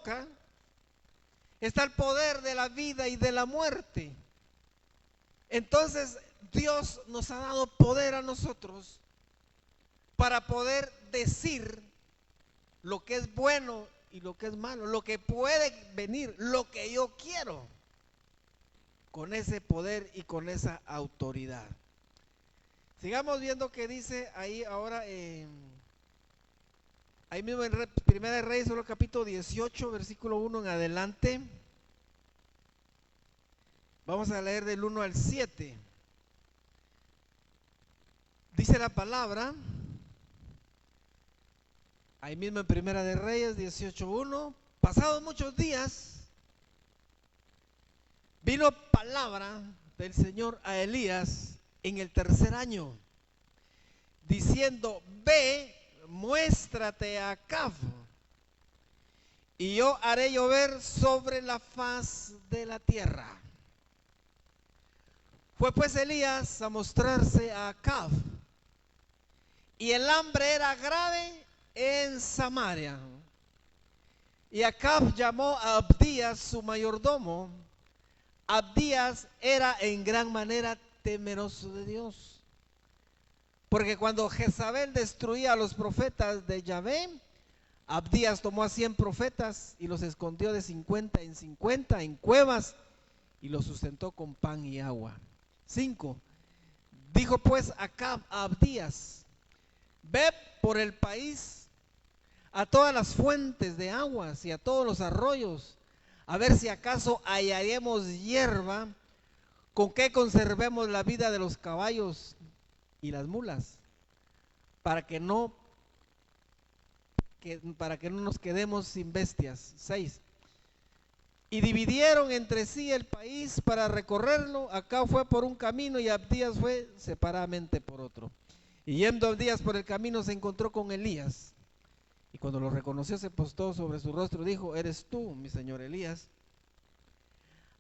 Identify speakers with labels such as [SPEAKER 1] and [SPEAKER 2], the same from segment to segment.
[SPEAKER 1] boca está el poder de la vida y de la muerte. Entonces Dios nos ha dado poder a nosotros para poder decir lo que es bueno y lo que es malo, lo que puede venir, lo que yo quiero, con ese poder y con esa autoridad. Sigamos viendo que dice ahí ahora, ahí mismo en Primera de Reyes, solo capítulo 18, versículo 1 en adelante. Vamos a leer del 1 al 7. Dice la palabra, ahí mismo en Primera de Reyes 18:1, pasados muchos días, vino palabra del Señor a Elías en el tercer año, diciendo: ve, muéstrate a Acab, y yo haré llover sobre la faz de la tierra. Fue pues Elías a mostrarse a Acab, y el hambre era grave en Samaria. Y Acab llamó a Abdías su mayordomo. Abdías era en gran manera temeroso de Dios, porque cuando Jezabel destruía a los profetas de Yahvé, Abdías tomó a 100 profetas y los escondió de 50 en 50 en cuevas y los sustentó con pan y agua. 5. Dijo pues Acab a Abdías: ve por el país a todas las fuentes de aguas y a todos los arroyos, a ver si acaso hallaremos hierba con que conservemos la vida de los caballos y las mulas, para que no nos quedemos sin bestias. 6. Y dividieron entre sí el país para recorrerlo. Acab fue por un camino y Abdías fue separadamente por otro. Y yendo Abdías por el camino se encontró con Elías, y cuando lo reconoció se postró sobre su rostro y dijo: ¿eres tú, mi señor Elías?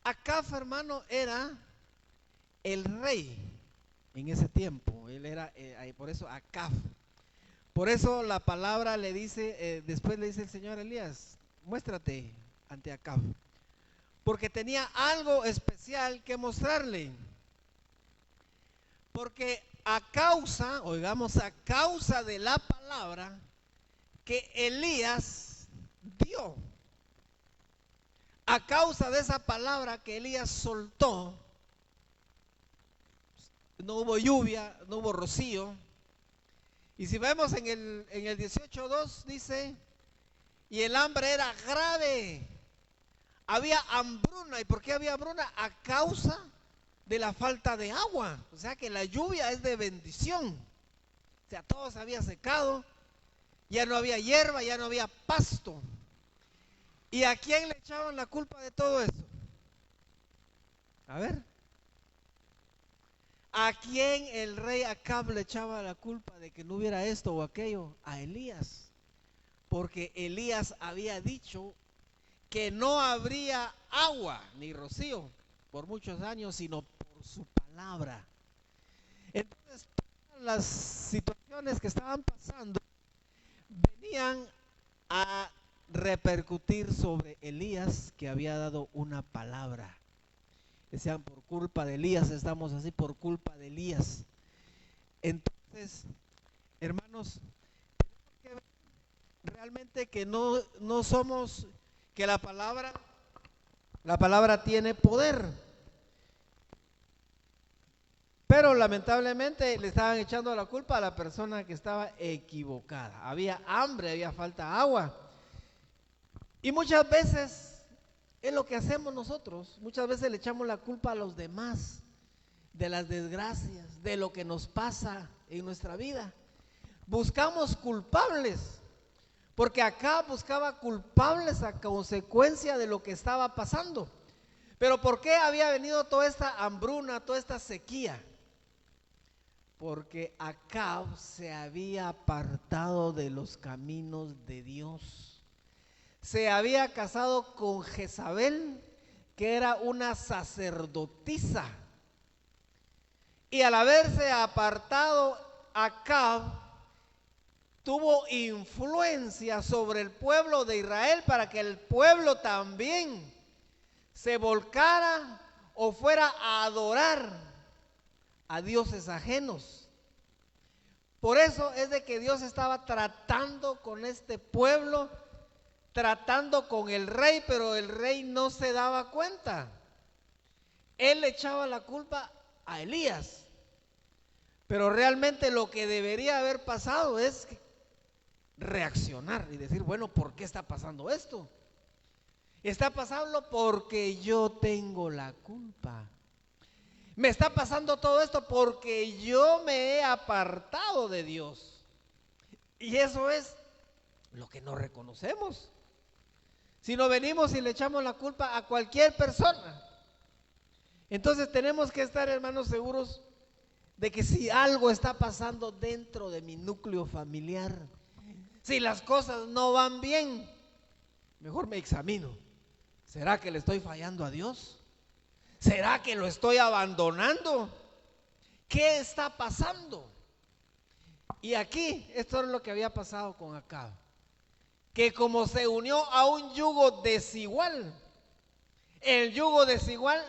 [SPEAKER 1] Acab, hermano, era el rey en ese tiempo. Él era, por eso Acab. Por eso la palabra le dice, después le dice el Señor: Elías, muéstrate ante Acab, porque tenía algo especial que mostrarle. Porque a causa de la palabra que Elías dio, a causa de esa palabra que Elías soltó, no hubo lluvia, no hubo rocío. Y si vemos en el 18:2 dice: y el hambre era grave, había hambruna. ¿Y por qué había hambruna? A causa de la falta de agua. O sea que la lluvia es de bendición. O sea, todo se había secado, ya no había hierba, ya no había pasto. ¿Y a quién le echaban la culpa de todo eso? A ver, ¿a quién el rey Acab le echaba la culpa de que no hubiera esto o aquello? A Elías, porque Elías había dicho que no habría agua ni rocío por muchos años, sino por su palabra. Entonces, todas las situaciones que estaban pasando venían a repercutir sobre Elías, que había dado una palabra. Decían: por culpa de Elías estamos así, por culpa de Elías. Entonces, hermanos, tenemos que ver realmente que no somos, que la palabra tiene poder. Pero lamentablemente le estaban echando la culpa a la persona que estaba equivocada. Había hambre, había falta de agua. Y muchas veces es lo que hacemos nosotros. Muchas veces le echamos la culpa a los demás de las desgracias, de lo que nos pasa en nuestra vida. Buscamos culpables, porque acá buscaba culpables a consecuencia de lo que estaba pasando. Pero ¿por qué había venido toda esta hambruna, toda esta sequía? Porque Acab se había apartado de los caminos de Dios. Se había casado con Jezabel, que era una sacerdotisa. Y al haberse apartado Acab, tuvo influencia sobre el pueblo de Israel para que el pueblo también se volcara o fuera a adorar a dioses ajenos. Por eso es de que Dios estaba tratando con este pueblo, tratando con el rey, pero el rey no se daba cuenta. Él le echaba la culpa a Elías, pero realmente lo que debería haber pasado es reaccionar y decir, bueno, ¿por qué está pasando esto? Está pasando porque yo tengo la culpa. Me está pasando todo esto porque yo me he apartado de Dios. Y eso es lo que no reconocemos. Si no venimos y le echamos la culpa a cualquier persona, entonces tenemos que estar, hermanos, seguros de que si algo está pasando dentro de mi núcleo familiar, si las cosas no van bien, mejor me examino. ¿Será que le estoy fallando a Dios? ¿Será que lo estoy abandonando? ¿Qué está pasando? Y aquí, esto es lo que había pasado con Acab, que como se unió a un yugo desigual, el yugo desigual